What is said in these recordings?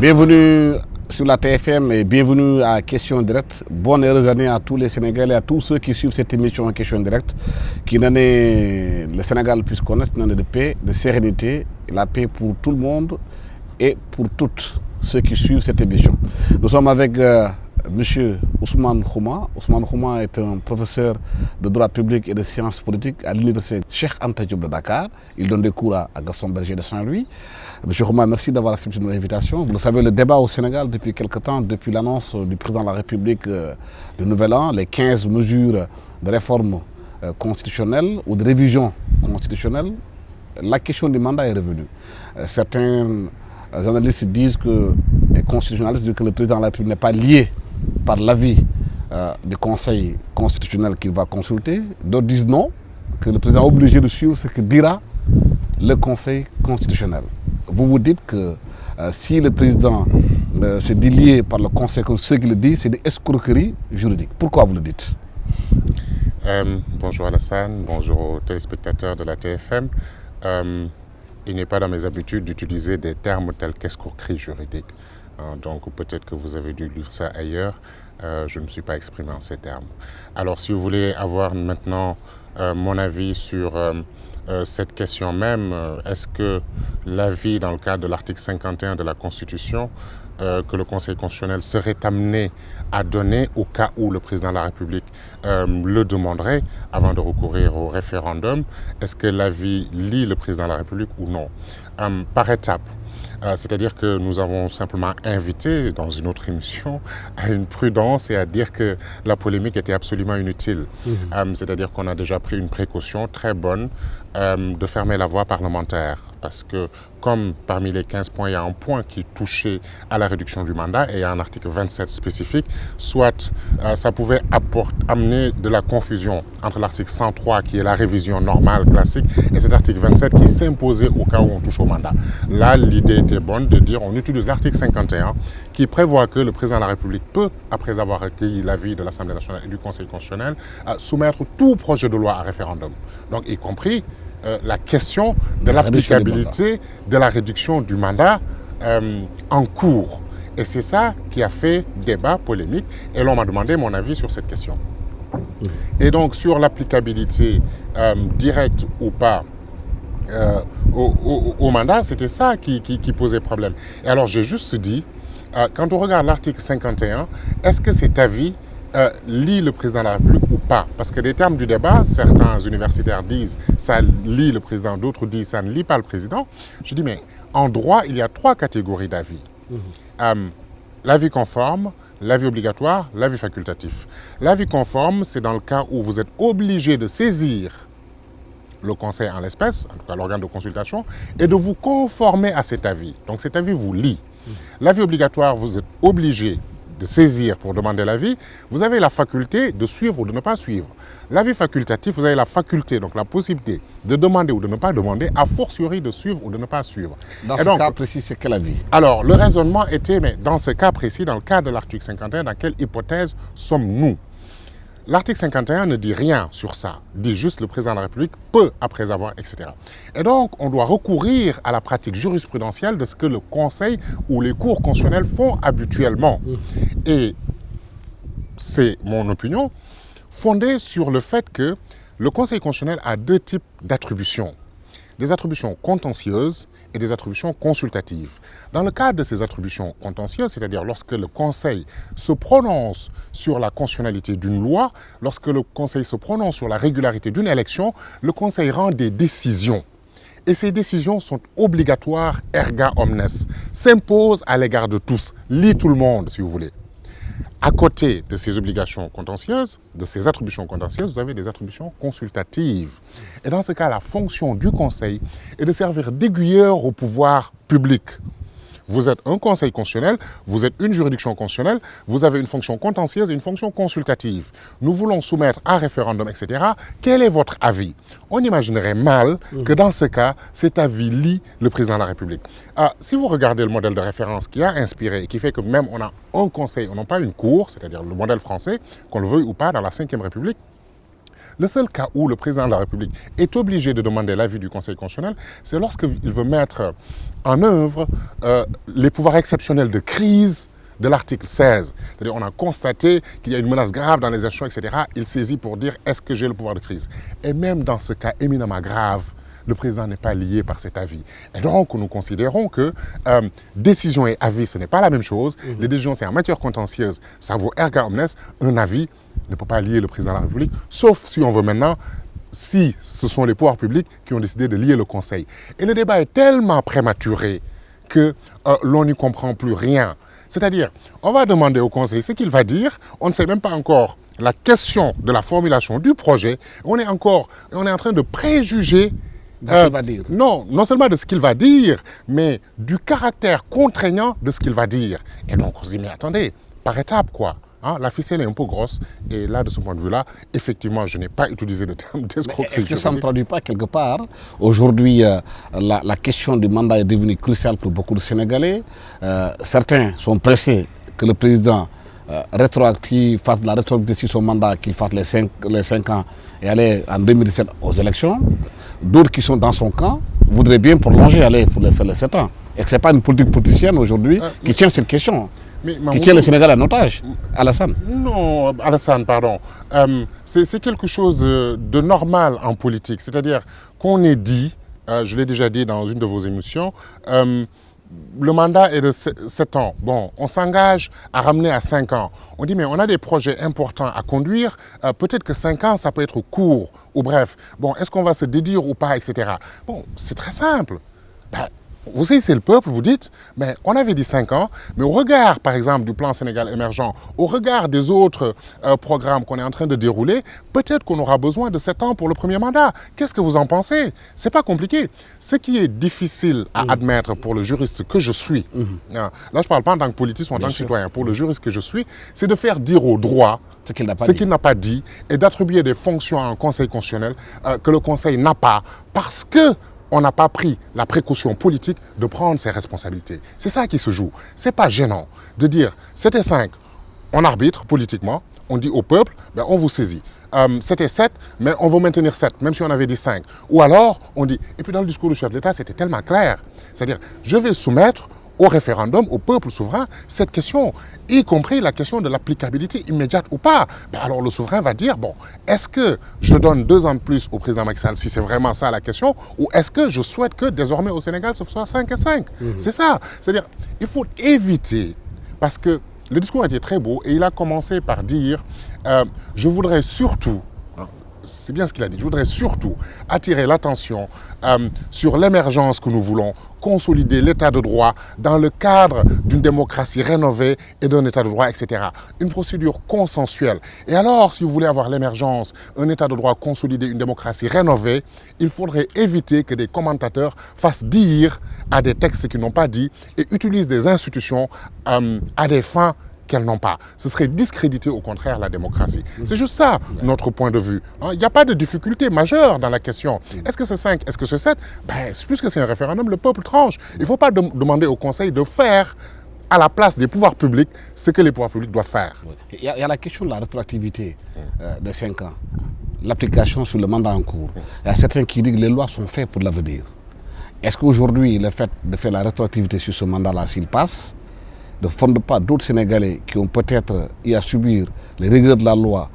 Bienvenue sur la TFM et bienvenue à Question Directe. Bonne et heureuse année à tous les Sénégalais, à tous ceux qui suivent cette émission en Question Directe. Qu'une année, le Sénégal puisse connaître une année de paix, de sérénité, la paix pour tout le monde et pour toutes ceux qui suivent cette émission. Nous sommes avec Monsieur Ousmane Khouma. Ousmane Khouma est un professeur de droit public et de sciences politiques à l'université Cheikh Anta Diop de Dakar. Il donne des cours à Gaston Berger de Saint-Louis. Monsieur Khouma, merci d'avoir accepté notre invitation. Vous le savez, le débat au Sénégal depuis quelque temps, depuis l'annonce du président de la République du Nouvel An, les 15 mesures de réforme constitutionnelle ou de révision constitutionnelle, la question du mandat est revenue. Certains analystes disent que, et constitutionnalistes disent que le président de la République n'est pas lié par l'avis du Conseil constitutionnel qu'il va consulter. D'autres disent non, que le président est obligé de suivre ce que dira le Conseil constitutionnel. Vous vous dites que si le président s'est dit lié par le Conseil constitutionnel, ce qu'il dit, c'est des escroqueries juridiques. Pourquoi vous le dites? Bonjour Alassane, bonjour aux téléspectateurs de la TFM. Il n'est pas dans mes habitudes d'utiliser des termes tels qu'escroquerie juridique. Donc peut-être que vous avez dû lire ça ailleurs. Je ne me suis pas exprimé en ces termes. Alors si vous voulez avoir maintenant mon avis sur cette question même, est-ce que l'avis dans le cadre de l'article 51 de la Constitution que le Conseil constitutionnel serait amené à donner au cas où le président de la République le demanderait avant de recourir au référendum, est-ce que l'avis lie le président de la République ou non? Par étapes. C'est-à-dire que nous avons simplement invité dans une autre émission à une prudence et à dire que la polémique était absolument inutile. C'est-à-dire qu'on a déjà pris une précaution très bonne de fermer la voie parlementaire. Parce que comme parmi les 15 points, il y a un point qui touchait à la réduction du mandat et il y a un article 27 spécifique, soit ça pouvait amener de la confusion entre l'article 103 qui est la révision normale, classique, et cet article 27 qui s'imposait au cas où on touche au mandat. Là, l'idée était bonne de dire on utilise l'article 51 qui prévoit que le président de la République peut, après avoir recueilli l'avis de l'Assemblée nationale et du Conseil constitutionnel, soumettre tout projet de loi à référendum. Donc, y compris la question de l'applicabilité de la réduction du mandat en cours. Et c'est ça qui a fait débat, polémique, et l'on m'a demandé mon avis sur cette question. Et donc, sur l'applicabilité directe ou pas au mandat, c'était ça qui posait problème. Et alors, j'ai juste dit, quand on regarde l'article 51, est-ce que cet avis lie le président de la République ou pas? Parce que des termes du débat, certains universitaires disent ça lie le président, d'autres disent ça ne lie pas le président. Je dis mais en droit, il y a 3 catégories d'avis. L'avis conforme, l'avis obligatoire, l'avis facultatif. L'avis conforme, c'est dans le cas où vous êtes obligé de saisir le conseil en l'espèce, en tout cas l'organe de consultation, et de vous conformer à cet avis. Donc cet avis vous lie. L'avis obligatoire, vous êtes obligé de saisir pour demander l'avis, vous avez la faculté de suivre ou de ne pas suivre. L'avis facultatif, vous avez la faculté, donc la possibilité de demander ou de ne pas demander, a fortiori de suivre ou de ne pas suivre. Dans ce cas précis, c'est quel avis? Alors, le raisonnement était, mais dans ce cas précis, dans le cas de l'article 51, dans quelle hypothèse sommes-nous? L'article 51 ne dit rien sur ça, dit juste le président de la République peut, après avoir, etc. Et donc, on doit recourir à la pratique jurisprudentielle de ce que le Conseil ou les cours constitutionnels font habituellement. Et c'est mon opinion, fondée sur le fait que le Conseil constitutionnel a 2 types d'attributions. Des attributions contentieuses et des attributions consultatives. Dans le cadre de ces attributions contentieuses, c'est-à-dire lorsque le Conseil se prononce sur la constitutionnalité d'une loi, lorsque le Conseil se prononce sur la régularité d'une élection, le Conseil rend des décisions. Et ces décisions sont obligatoires erga omnes, s'imposent à l'égard de tous, lient tout le monde si vous voulez. À côté de ces obligations contentieuses, de ces attributions contentieuses, vous avez des attributions consultatives. Et dans ce cas, la fonction du Conseil est de servir d'aiguilleur au pouvoir public. Vous êtes un conseil constitutionnel, vous êtes une juridiction constitutionnelle, vous avez une fonction contentieuse et une fonction consultative. Nous voulons soumettre à référendum, etc. Quel est votre avis? On imaginerait mal que dans ce cas, cet avis lie le président de la République. Si vous regardez le modèle de référence qui a inspiré et qui fait que même on a un conseil, on n'a pas une cour, c'est-à-dire le modèle français, qu'on le veuille ou pas, dans la Ve République, Le seul cas où le président de la République est obligé de demander l'avis du Conseil constitutionnel, c'est lorsqu'il veut mettre en œuvre les pouvoirs exceptionnels de crise de l'article 16. C'est-à-dire on a constaté qu'il y a une menace grave dans les échelons, etc. Il saisit pour dire est-ce que j'ai le pouvoir de crise. Et même dans ce cas éminemment grave, le président n'est pas lié par cet avis. Et donc, nous considérons que décision et avis, ce n'est pas la même chose. Les décisions, c'est en matière contentieuse, ça vaut erga omnes. Un avis ne peut pas lier le président de la République, sauf si on veut maintenant, si ce sont les pouvoirs publics qui ont décidé de lier le Conseil. Et le débat est tellement prématuré que l'on n'y comprend plus rien. C'est-à-dire, on va demander au Conseil ce qu'il va dire, on ne sait même pas encore la question de la formulation du projet, on est en train de préjuger va dire. Non seulement de ce qu'il va dire, mais du caractère contraignant de ce qu'il va dire. Et donc on se dit, mais attendez, par étapes quoi. Hein, la ficelle est un peu grosse et là, de ce point de vue-là, effectivement, je n'ai pas utilisé le terme d'escroquerie. Est-ce que ça ne traduit pas quelque part? Aujourd'hui, la question du mandat est devenue cruciale pour beaucoup de Sénégalais. Certains sont pressés que le président fasse la rétroactivité sur son mandat, qu'il fasse les 5 ans et aller en 2017 aux élections. D'autres qui sont dans son camp voudraient bien prolonger, aller pour faire les 7 ans. Et ce n'est pas une politique politicienne aujourd'hui qui tient cette question, qui tient le Sénégal en otage. Alassane. Non, Alassane, pardon. C'est quelque chose de normal en politique. C'est-à-dire qu'on ait dit, je l'ai déjà dit dans une de vos émissions, le mandat est de 7 ans. Bon, on s'engage à ramener à 5 ans. On dit, mais on a des projets importants à conduire. Peut-être que 5 ans, ça peut être court ou bref. Bon, est-ce qu'on va se dédire ou pas, etc. Bon, c'est très simple. Vous savez, c'est le peuple, vous dites, mais on avait dit 5 ans, mais au regard, par exemple, du plan Sénégal émergent, au regard des autres programmes qu'on est en train de dérouler, peut-être qu'on aura besoin de 7 ans pour le premier mandat. Qu'est-ce que vous en pensez? C'est pas compliqué. Ce qui est difficile à admettre pour le juriste que je suis, là je ne parle pas en tant que politicien ou en tant que citoyen, pour le juriste que je suis, c'est de faire dire au droit ce qu'il n'a pas dit et d'attribuer des fonctions à un conseil constitutionnel que le conseil n'a pas parce que on n'a pas pris la précaution politique de prendre ses responsabilités. C'est ça qui se joue. Ce n'est pas gênant de dire, c'était 5, on arbitre politiquement, on dit au peuple, ben, on vous saisit. C'était 7, mais on veut maintenir 7, même si on avait dit 5. Ou alors, on dit, et puis dans le discours du chef de l'État, c'était tellement clair. C'est-à-dire, je vais soumettre au référendum, au peuple souverain, cette question, y compris la question de l'applicabilité immédiate ou pas. Ben alors le souverain va dire, bon, est-ce que je donne 2 ans de plus au président Macky Sall, si c'est vraiment ça la question, ou est-ce que je souhaite que désormais au Sénégal, ce soit 5 et 5 C'est ça. C'est-à-dire, il faut éviter, parce que le discours a été très beau, et il a commencé par dire, je voudrais surtout, c'est bien ce qu'il a dit, je voudrais surtout attirer l'attention sur l'émergence que nous voulons, consolider l'état de droit dans le cadre d'une démocratie rénovée et d'un état de droit, etc. Une procédure consensuelle. Et alors, si vous voulez avoir l'émergence, un état de droit consolidé, une démocratie rénovée, il faudrait éviter que des commentateurs fassent dire à des textes qu'ils n'ont pas dit et utilisent des institutions à des fins qu'elles n'ont pas. Ce serait discréditer au contraire la démocratie. C'est juste ça, notre point de vue. Il n'y a pas de difficulté majeure dans la question. Est-ce que c'est 5, est-ce que c'est 7 puisque c'est un référendum, le peuple tranche. Il ne faut pas demander au Conseil de faire à la place des pouvoirs publics ce que les pouvoirs publics doivent faire. Il y a la question de la rétroactivité de 5 ans, l'application sur le mandat en cours. Il y a certains qui disent que les lois sont faites pour l'avenir. Est-ce qu'aujourd'hui, le fait de faire la rétroactivité sur ce mandat-là, s'il passe, ne fonde pas d'autres Sénégalais qui ont peut-être eu à subir les rigueurs de la loi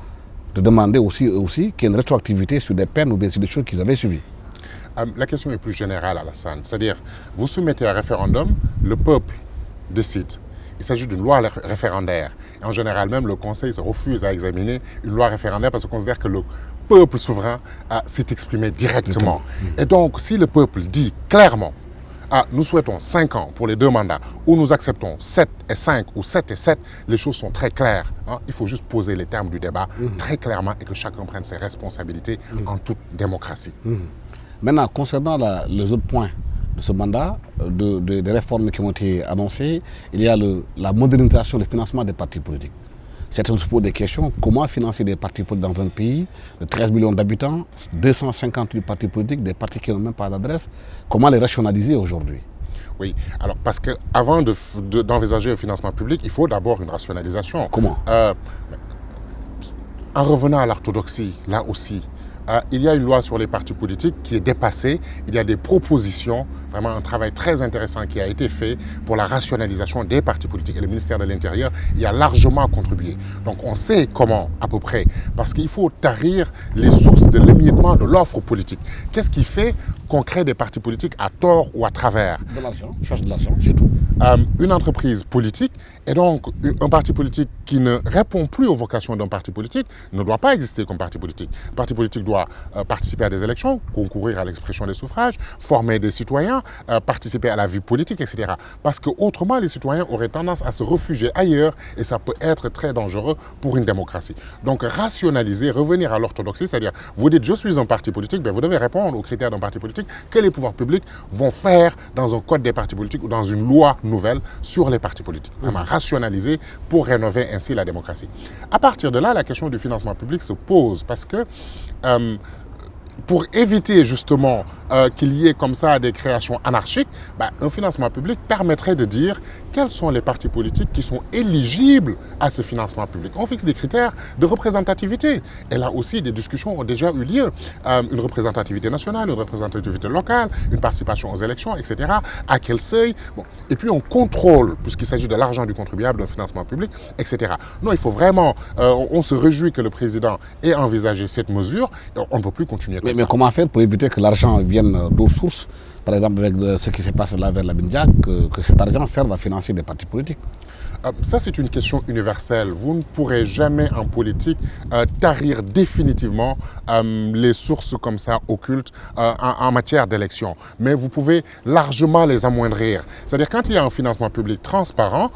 de demander aussi qu'il y ait une rétroactivité sur des peines ou bien sur des choses qu'ils avaient subies? La question est plus générale, Alassane. C'est-à-dire, vous soumettez un référendum, le peuple décide. Il s'agit d'une loi référendaire. Et en général même, le Conseil se refuse à examiner une loi référendaire parce qu'on considère que le peuple souverain s'est exprimé directement. Et donc, si le peuple dit clairement, nous souhaitons 5 ans pour les 2 mandats, ou nous acceptons 7 et 5 ou 7 et 7, les choses sont très claires. Il faut juste poser les termes du débat très clairement et que chacun prenne ses responsabilités en toute démocratie. Maintenant, concernant les autres points de ce mandat, des réformes qui ont été annoncées, il y a la modernisation du financement des partis politiques. Certains se posent des questions, comment financer des partis politiques dans un pays de 13 millions d'habitants, 258 partis politiques, des partis qui n'ont même pas d'adresse, comment les rationaliser aujourd'hui? Oui, alors parce qu'avant d'envisager le financement public, il faut d'abord une rationalisation. Comment? En revenant à l'orthodoxie, là aussi, il y a une loi sur les partis politiques qui est dépassée. Il y a des propositions, vraiment un travail très intéressant qui a été fait pour la rationalisation des partis politiques. Et le ministère de l'Intérieur y a largement contribué. Donc on sait comment, à peu près, parce qu'il faut tarir les sources de l'émiettement de l'offre politique. Qu'est-ce qui fait qu'on crée des partis politiques à tort ou à travers? De l'argent, cherche de l'argent, c'est tout. Une entreprise politique, et donc un parti politique qui ne répond plus aux vocations d'un parti politique ne doit pas exister comme parti politique. Le parti politique doit participer à des élections, concourir à l'expression des suffrages, former des citoyens, participer à la vie politique, etc. Parce qu'autrement, les citoyens auraient tendance à se réfugier ailleurs et ça peut être très dangereux pour une démocratie. Donc rationaliser, revenir à l'orthodoxie, c'est-à-dire vous dites je suis un parti politique, bien, vous devez répondre aux critères d'un parti politique que les pouvoirs publics vont faire dans un code des partis politiques ou dans une loi nouvelle sur les partis politiques. Vraiment rationaliser pour rénover ainsi la démocratie. À partir de là, la question du financement public se pose parce que pour éviter justement qu'il y ait comme ça des créations anarchiques, un financement public permettrait de dire quels sont les partis politiques qui sont éligibles à ce financement public. On fixe des critères de représentativité. Et là aussi, des discussions ont déjà eu lieu. Une représentativité nationale, une représentativité locale, une participation aux élections, etc. À quel seuil? Bon. Et puis on contrôle, puisqu'il s'agit de l'argent du contribuable, d'un financement public, etc. Non, il faut vraiment... on se réjouit que le président ait envisagé cette mesure. On ne peut plus continuer comme ça. Mais comment faire pour éviter que l'argent vienne d'autres sources, par exemple avec ce qui se passe vers la Bindia, que cet argent serve à financer des partis politiques? Ça, c'est une question universelle. Vous ne pourrez jamais en politique tarir définitivement les sources comme ça occultes en matière d'élection. Mais vous pouvez largement les amoindrir. C'est-à-dire quand il y a un financement public transparent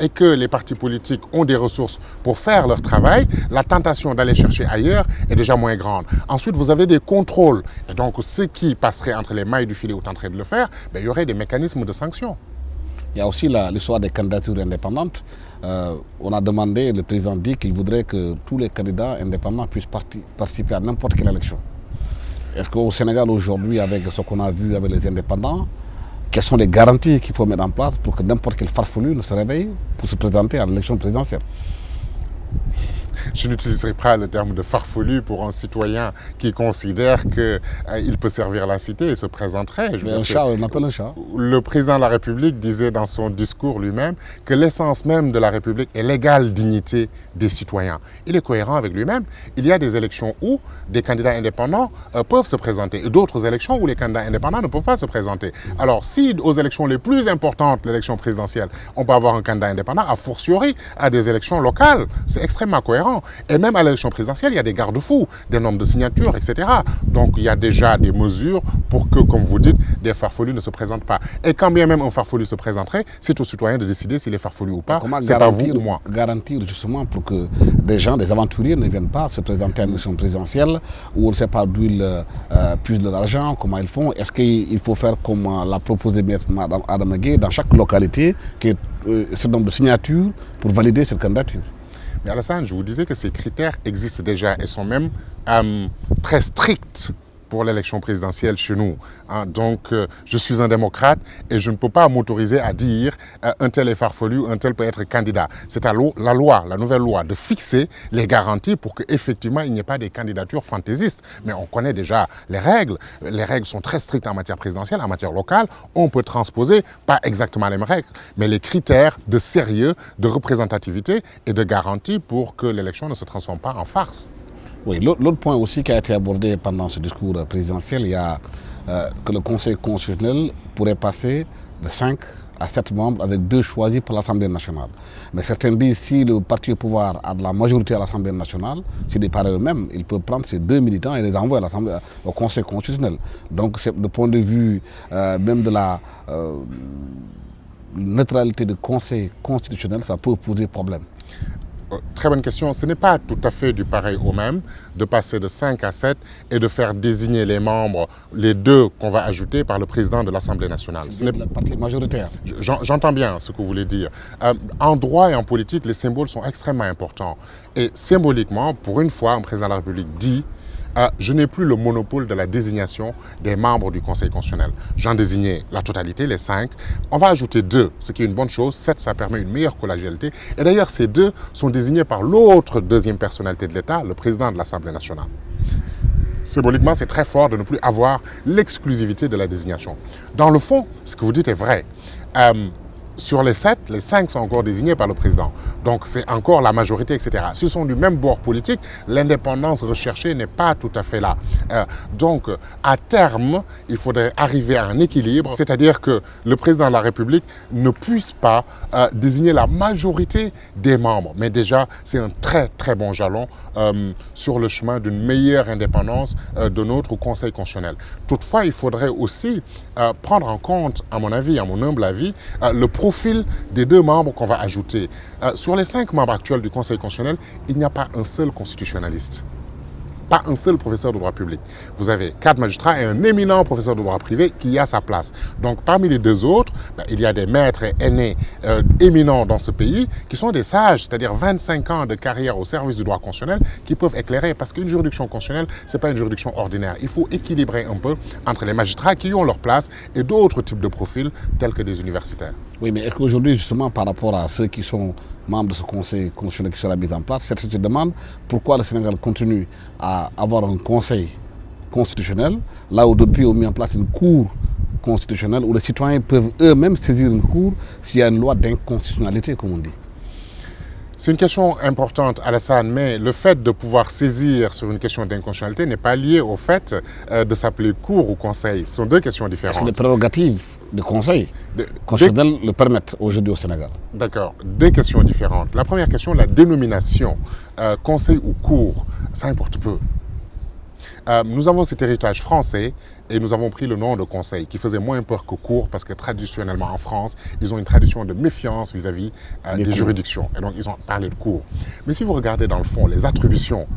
et que les partis politiques ont des ressources pour faire leur travail, la tentation d'aller chercher ailleurs est déjà moins grande. Ensuite, vous avez des contrôles. Et donc, ceux qui passeraient entre les mailles du filet ou tenteraient de le faire, il y aurait des mécanismes de sanctions. Il y a aussi l'histoire des candidatures indépendantes. On a demandé, le président dit qu'il voudrait que tous les candidats indépendants puissent participer à n'importe quelle élection. Est-ce qu'au Sénégal aujourd'hui, avec ce qu'on a vu avec les indépendants, quelles sont les garanties qu'il faut mettre en place pour que n'importe quel farfelu ne se réveille pour se présenter à l'élection présidentielle? Je n'utiliserai pas le terme de farfelu pour un citoyen qui considère qu'il peut servir la cité et se présenterait. Un chat, on appelle un chat. Le président de la République disait dans son discours lui-même que l'essence même de la République est l'égale dignité des citoyens. Il est cohérent avec lui-même. Il y a des élections où des candidats indépendants peuvent se présenter et d'autres élections où les candidats indépendants ne peuvent pas se présenter. Alors si aux élections les plus importantes, l'élection présidentielle, on peut avoir un candidat indépendant, a fortiori à des élections locales, c'est extrêmement cohérent. Et même à l'élection présidentielle, il y a des garde-fous, des nombres de signatures, etc. Donc il y a déjà des mesures pour que, comme vous dites, des farfelus ne se présentent pas. Et quand bien même un farfelu se présenterait, c'est aux citoyens de décider s'il est farfelu ou pas. C'est pas vous ou moi. Garantir justement pour que des gens, des aventuriers ne viennent pas se présenter à une élection présidentielle où on ne sait pas d'où ils puisent de l'argent, comment ils font. Est-ce qu'il faut faire comme l'a proposé Mme Adama Gueye dans chaque localité, qui est ce nombre de signatures pour valider cette candidature? Mais Alassane, je vous disais que ces critères existent déjà et sont même très stricts pour l'élection présidentielle chez nous. Donc, je suis un démocrate et je ne peux pas m'autoriser à dire un tel est farfelu, un tel peut être candidat. C'est à la loi, la nouvelle loi, de fixer les garanties pour qu'effectivement il n'y ait pas des candidatures fantaisistes. Mais on connaît déjà les règles. Les règles sont très strictes en matière présidentielle, en matière locale. On peut transposer, pas exactement les mêmes règles, mais les critères de sérieux, de représentativité et de garantie pour que l'élection ne se transforme pas en farce. Oui, l'autre point aussi qui a été abordé pendant ce discours présidentiel, il y a que le Conseil constitutionnel pourrait passer de 5 à 7 membres avec 2 choisis par l'Assemblée nationale. Mais certains disent si le parti au pouvoir a de la majorité à l'Assemblée nationale, s'il est par eux-mêmes, il peut prendre ces 2 militants et les envoyer au Conseil constitutionnel. Donc, du point de vue même de la neutralité du Conseil constitutionnel, ça peut poser problème. Très bonne question. Ce n'est pas tout à fait du pareil au même de passer de 5 à 7 et de faire désigner les membres, les 2 qu'on va ajouter par le président de l'Assemblée nationale. C'est le parti majoritaire. J'entends bien ce que vous voulez dire. En droit et en politique, les symboles sont extrêmement importants. Et symboliquement, pour une fois, un président de la République dit je n'ai plus le monopole de la désignation des membres du Conseil constitutionnel. J'en désignais la totalité, les 5. On va ajouter 2, ce qui est une bonne chose. 7, ça permet une meilleure collégialité. Et d'ailleurs, ces 2 sont désignés par l'autre deuxième personnalité de l'État, le président de l'Assemblée nationale. symboliquement, c'est très fort de ne plus avoir l'exclusivité de la désignation. Dans le fond, ce que vous dites est vrai. Sur les 7, les 5 sont encore désignés par le président. Donc c'est encore la majorité, etc. S'ils sont du même bord politique, l'indépendance recherchée n'est pas tout à fait là. Donc à terme, il faudrait arriver à un équilibre, c'est-à-dire que le président de la République ne puisse pas désigner la majorité des membres. Mais déjà, c'est un très très bon jalon sur le chemin d'une meilleure indépendance de notre Conseil constitutionnel. Toutefois, il faudrait aussi prendre en compte, à mon avis, à mon humble avis, le profil des 2 membres qu'on va ajouter. Sur les 5 membres actuels du Conseil constitutionnel, il n'y a pas un seul constitutionnaliste. Pas un seul professeur de droit public. Vous avez 4 magistrats et un éminent professeur de droit privé qui a sa place. Donc parmi les 2 autres, il y a des maîtres aînés éminents dans ce pays qui sont des sages, c'est-à-dire 25 ans de carrière au service du droit constitutionnel qui peuvent éclairer, parce qu'une juridiction constitutionnelle, ce n'est pas une juridiction ordinaire. Il faut équilibrer un peu entre les magistrats qui ont leur place et d'autres types de profils tels que des universitaires. Oui, mais est-ce qu'aujourd'hui, justement, par rapport à ceux qui sont membres de ce conseil constitutionnel qui sera mis en place, cette se demande pourquoi le Sénégal continue à avoir un conseil constitutionnel, là où depuis on a mis en place une cour constitutionnelle où les citoyens peuvent eux-mêmes saisir une cour s'il y a une loi d'inconstitutionnalité, comme on dit. C'est une question importante, Alassane, mais le fait de pouvoir saisir sur une question d'inconstitutionnalité n'est pas lié au fait de s'appeler cour ou conseil. Ce sont 2 questions différentes. Est-ce que les prérogatives du conseil constitutionnel le permettent aujourd'hui au Sénégal? D'accord, 2 questions différentes. La première question, la dénomination, conseil ou cour, ça importe peu. Nous avons cet héritage français et nous avons pris le nom de conseil qui faisait moins peur que cour parce que traditionnellement en France, ils ont une tradition de méfiance vis-à-vis des juridictions et donc ils ont parlé de cour. Mais si vous regardez dans le fond les attributions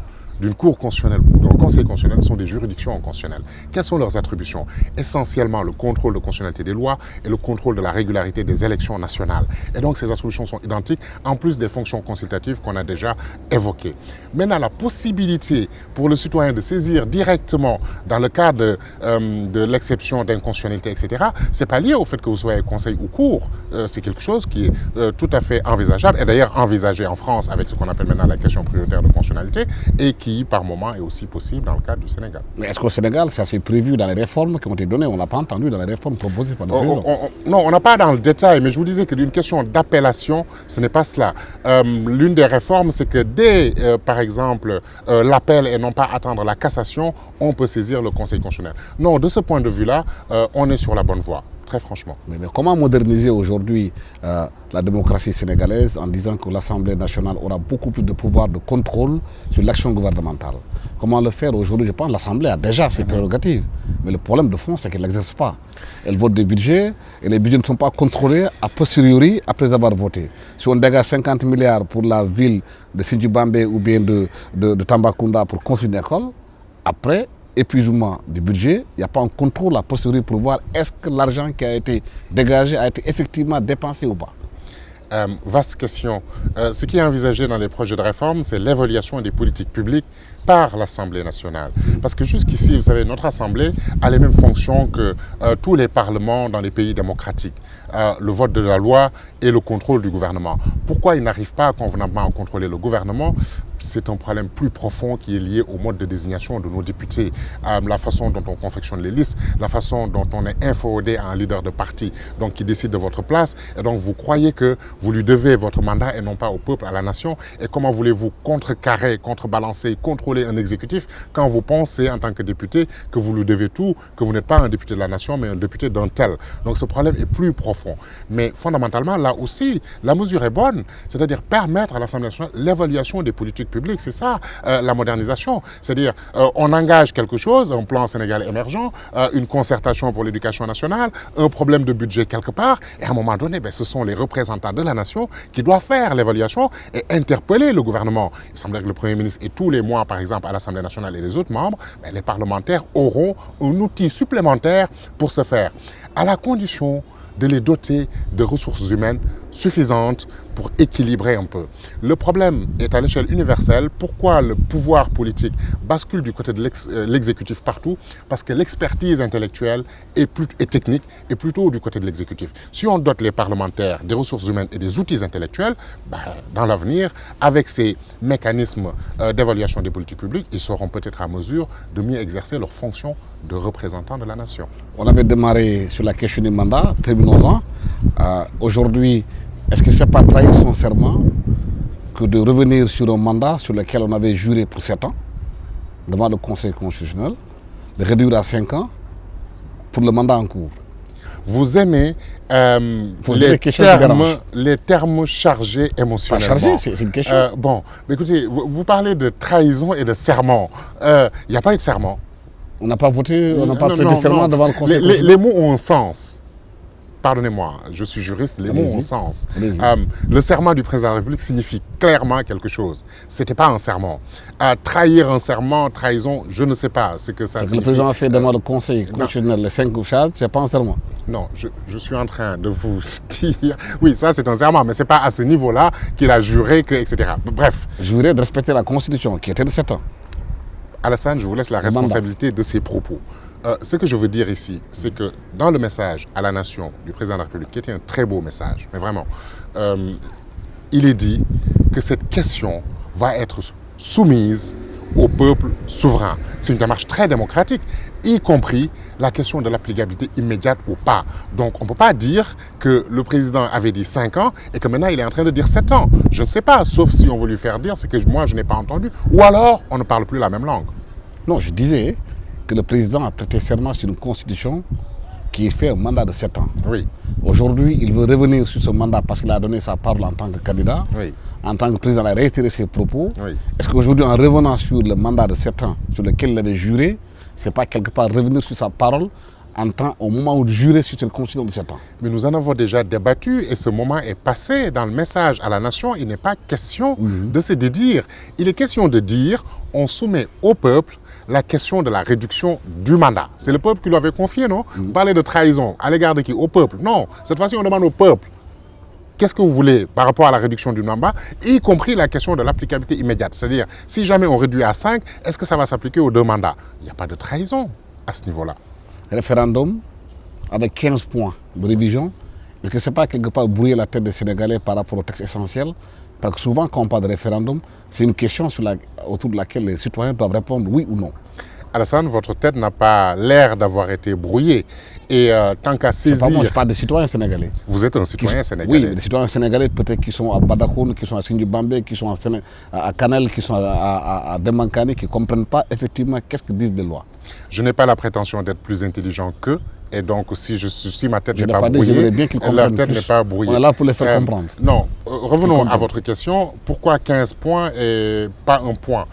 d'une cour constitutionnelle ou d'un conseil constitutionnel sont des juridictions constitutionnelles. Quelles sont leurs attributions? Essentiellement le contrôle de constitutionnalité des lois et le contrôle de la régularité des élections nationales. Et donc ces attributions sont identiques, en plus des fonctions consultatives qu'on a déjà évoquées. Maintenant, la possibilité pour le citoyen de saisir directement dans le cadre de l'exception d'inconstitutionnalité, etc., ce n'est pas lié au fait que vous soyez conseil ou cour. C'est quelque chose qui est tout à fait envisageable, et d'ailleurs envisagé en France avec ce qu'on appelle maintenant la question prioritaire de constitutionnalité, et qui par moment est aussi possible dans le cadre du Sénégal. Mais est-ce qu'au Sénégal, ça s'est prévu dans les réformes qui ont été données? On ne l'a pas entendu dans les réformes proposées par le président. Non, on n'a pas dans le détail, mais je vous disais que d'une question d'appellation, ce n'est pas cela. L'une des réformes, c'est que dès, par exemple, l'appel et non pas attendre la cassation, on peut saisir le Conseil constitutionnel. Non, de ce point de vue-là, on est sur la bonne voie. Très franchement. Mais comment moderniser aujourd'hui la démocratie sénégalaise en disant que l'Assemblée nationale aura beaucoup plus de pouvoir de contrôle sur l'action gouvernementale? Comment le faire aujourd'hui? Je pense que l'Assemblée a déjà ses prérogatives. Mais le problème de fond, c'est qu'elle n'exerce pas. Elle vote des budgets et les budgets ne sont pas contrôlés a posteriori après avoir voté. Si on dégage 50 milliards pour la ville de Sindjibambe ou bien de Tambacounda pour construire une école, après épuisement du budget, il n'y a pas un contrôle a posteriori pour voir est-ce que l'argent qui a été dégagé a été effectivement dépensé ou pas. Vaste question. Ce qui est envisagé dans les projets de réforme, c'est l'évaluation des politiques publiques par l'Assemblée nationale. Parce que jusqu'ici, vous savez, notre Assemblée a les mêmes fonctions que tous les parlements dans les pays démocratiques. Le vote de la loi et le contrôle du gouvernement. Pourquoi ils n'arrivent pas convenablement à contrôler le gouvernement? C'est un problème plus profond qui est lié au mode de désignation de nos députés, la façon dont on confectionne les listes, la façon dont on est inféodé à un leader de parti donc qui décide de votre place. Et donc vous croyez que vous lui devez votre mandat et non pas au peuple, à la nation. Et comment voulez-vous contrecarrer, contrebalancer, contrôler un exécutif quand vous pensez en tant que député que vous lui devez tout, que vous n'êtes pas un député de la nation mais un député d'un tel. Donc ce problème est plus profond. Mais fondamentalement, là aussi, la mesure est bonne, c'est-à-dire permettre à l'Assemblée nationale l'évaluation des politiques publiques. C'est ça la modernisation. C'est-à-dire on engage quelque chose, un plan Sénégal émergent, une concertation pour l'éducation nationale, un problème de budget quelque part, et à un moment donné, ce sont les représentants de la nation qui doivent faire l'évaluation et interpeller le gouvernement. Il semblerait que le Premier ministre et tous les mois, par exemple, à l'Assemblée nationale et les autres membres, les parlementaires auront un outil supplémentaire pour ce faire, à la condition de les doter de ressources humaines suffisante pour équilibrer un peu. Le problème est à l'échelle universelle. Pourquoi le pouvoir politique bascule du côté de l'exécutif partout? Parce que l'expertise intellectuelle et technique est plutôt du côté de l'exécutif. Si on dote les parlementaires des ressources humaines et des outils intellectuels, dans l'avenir, avec ces mécanismes d'évaluation des politiques publiques, ils seront peut-être à mesure de mieux exercer leur fonction de représentants de la nation. On avait démarré sur la question du mandat, terminons-en. Aujourd'hui, est-ce que ce n'est pas trahir son serment que de revenir sur un mandat sur lequel on avait juré pour 7 ans devant le Conseil constitutionnel, de réduire à 5 ans pour le mandat en cours? Vous aimez les termes chargés émotionnellement. Pas chargés, c'est une question. Bon, écoutez, vous parlez de trahison et de serment. Il n'y a pas eu de serment. On n'a pas voté, on n'a pas prêté serment devant le Conseil constitutionnel. Les mots ont un sens. Pardonnez-moi, je suis juriste, les mots ont un sens. Le serment du président de la République signifie clairement quelque chose. Ce n'était pas un serment. Trahir un serment, trahison, je ne sais pas ce que ça signifie. Le président a fait devant le Conseil constitutionnel les 5 charges, ce n'est pas un serment. Non, je suis en train de vous dire... Oui, ça c'est un serment, mais ce n'est pas à ce niveau-là qu'il a juré, etc. Bref. Juré de respecter la Constitution, qui était de 7 ans. Alassane, je vous laisse la responsabilité de ces propos. Ce que je veux dire ici, c'est que dans le message à la nation du président de la République, qui était un très beau message, mais vraiment, il est dit que cette question va être soumise au peuple souverain. C'est une démarche très démocratique, y compris la question de l'applicabilité immédiate ou pas. Donc on ne peut pas dire que le président avait dit 5 ans et que maintenant il est en train de dire 7 ans. Je ne sais pas, sauf si on veut lui faire dire ce que moi je n'ai pas entendu, ou alors on ne parle plus la même langue. Non, je disais que le président a prêté serment sur une constitution qui fait un mandat de 7 ans. Oui. Aujourd'hui, il veut revenir sur ce mandat parce qu'il a donné sa parole en tant que candidat. Oui. En tant que président, il a réitéré ses propos. Oui. Est-ce qu'aujourd'hui, en revenant sur le mandat de 7 ans sur lequel il avait juré, ce n'est pas quelque part revenir sur sa parole au moment où il jurait sur cette constitution de 7 ans? Mais nous en avons déjà débattu et ce moment est passé. Dans le message à la nation, il n'est pas question de se dédire. Il est question de dire, on soumet au peuple la question de la réduction du mandat. C'est le peuple qui lui avait confié, non? Vous parlez de trahison. À l'égard de qui? Au peuple. Non, cette fois-ci, on demande au peuple. Qu'est-ce que vous voulez par rapport à la réduction du mandat, y compris la question de l'applicabilité immédiate? C'est-à-dire, si jamais on réduit à 5, est-ce que ça va s'appliquer aux 2 mandats? Il n'y a pas de trahison à ce niveau-là. Référendum, avec 15 points de révision, est-ce que ce n'est pas quelque part brouiller la tête des Sénégalais par rapport au texte essentiel? Parce que souvent, quand on parle de référendum, c'est une question autour de laquelle les citoyens doivent répondre oui ou non. Alassane, votre tête n'a pas l'air d'avoir été brouillée. Et tant qu'à saisir... Moi, je parle des citoyens sénégalais. Vous êtes un citoyen sénégalais? Oui, des citoyens sénégalais peut-être qui sont à Badakoun, qui sont à Sindou-Bambé, qui sont à Canel, qui sont à Demankani, qui ne comprennent pas effectivement qu'est-ce que disent les lois. Je n'ai pas la prétention d'être plus intelligent qu'eux. Et donc, si ma tête n'est pas brouillée, leur tête n'est pas brouillée. On est là pour les faire comprendre. Non, revenons à votre question. Pourquoi 15 points et pas un point?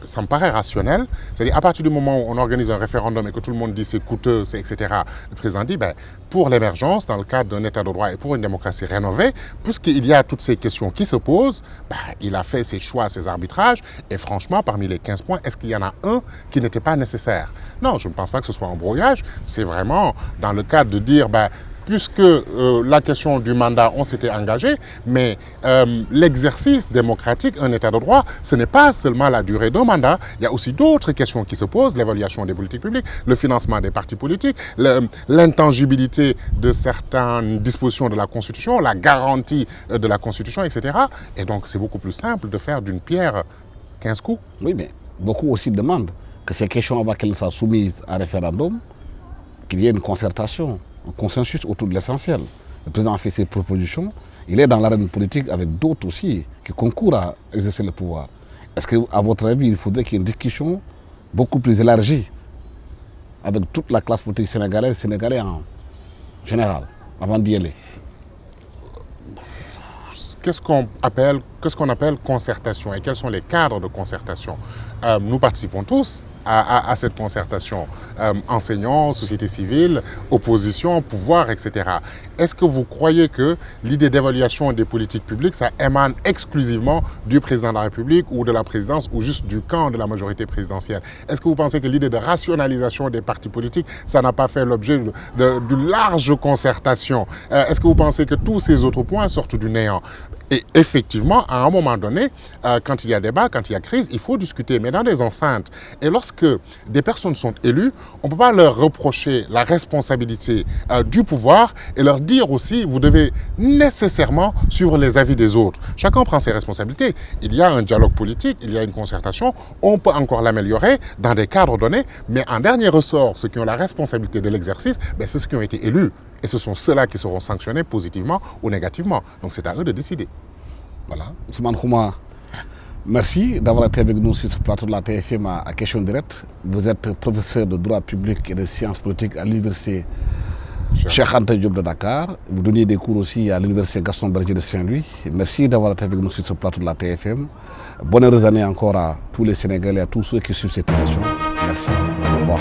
Ça me paraît rationnel. C'est-à-dire, à partir du moment où on organise un référendum et que tout le monde dit c'est coûteux, etc., le président dit, pour l'émergence, dans le cadre d'un état de droit et pour une démocratie rénovée, puisqu'il y a toutes ces questions qui se posent, il a fait ses choix, ses arbitrages, et franchement, parmi les 15 points, est-ce qu'il y en a un qui n'était pas nécessaire? Non, je ne pense pas que ce soit un brouillage. C'est vraiment dans le cadre de dire, puisque la question du mandat, on s'était engagé, mais l'exercice démocratique, un état de droit, ce n'est pas seulement la durée d'un mandat, il y a aussi d'autres questions qui se posent, l'évaluation des politiques publiques, le financement des partis politiques, l'intangibilité de certaines dispositions de la Constitution, la garantie de la Constitution, etc. Et donc c'est beaucoup plus simple de faire d'une pierre 15 coups. Oui, mais beaucoup aussi demandent que ces questions, avant qu'elles soient soumises à référendum, qu'il y ait une concertation, un consensus autour de l'essentiel. Le président a fait ses propositions, il est dans l'arène politique avec d'autres aussi qui concourent à exercer le pouvoir. Est-ce qu'à votre avis, il faudrait qu'il y ait une discussion beaucoup plus élargie avec toute la classe politique sénégalaise, sénégalais en général, avant d'y aller? Qu'est-ce qu'on appelle concertation et quels sont les cadres de concertation? Nous participons tous à cette concertation. Enseignants, société civile, opposition, pouvoir, etc. Est-ce que vous croyez que l'idée d'évaluation des politiques publiques, ça émane exclusivement du président de la République ou de la présidence ou juste du camp de la majorité présidentielle? Est-ce que vous pensez que l'idée de rationalisation des partis politiques, ça n'a pas fait l'objet d'une large concertation? Est-ce que vous pensez que tous ces autres points sortent du néant? Et effectivement, à un moment donné, quand il y a débat, quand il y a crise, il faut discuter, mais dans des enceintes. Et lorsque des personnes sont élues, on ne peut pas leur reprocher la responsabilité du pouvoir et leur dire aussi, vous devez nécessairement suivre les avis des autres. Chacun prend ses responsabilités. Il y a un dialogue politique, il y a une concertation, on peut encore l'améliorer dans des cadres donnés, mais en dernier ressort, ceux qui ont la responsabilité de l'exercice, ben, c'est ceux qui ont été élus. Et ce sont ceux-là qui seront sanctionnés positivement ou négativement. Donc c'est à eux de décider. Voilà. Ousmane Khouma, merci d'avoir été avec nous sur ce plateau de la TFM à Question Directe. Vous êtes professeur de droit public et de sciences politiques à l'université Cheikh Anta Diop de Dakar. Vous donnez des cours aussi à l'université Gaston Berger de Saint-Louis. Merci d'avoir été avec nous sur ce plateau de la TFM. Bonne heureuse année encore à tous les Sénégalais et à tous ceux qui suivent cette émission. Merci. Au revoir.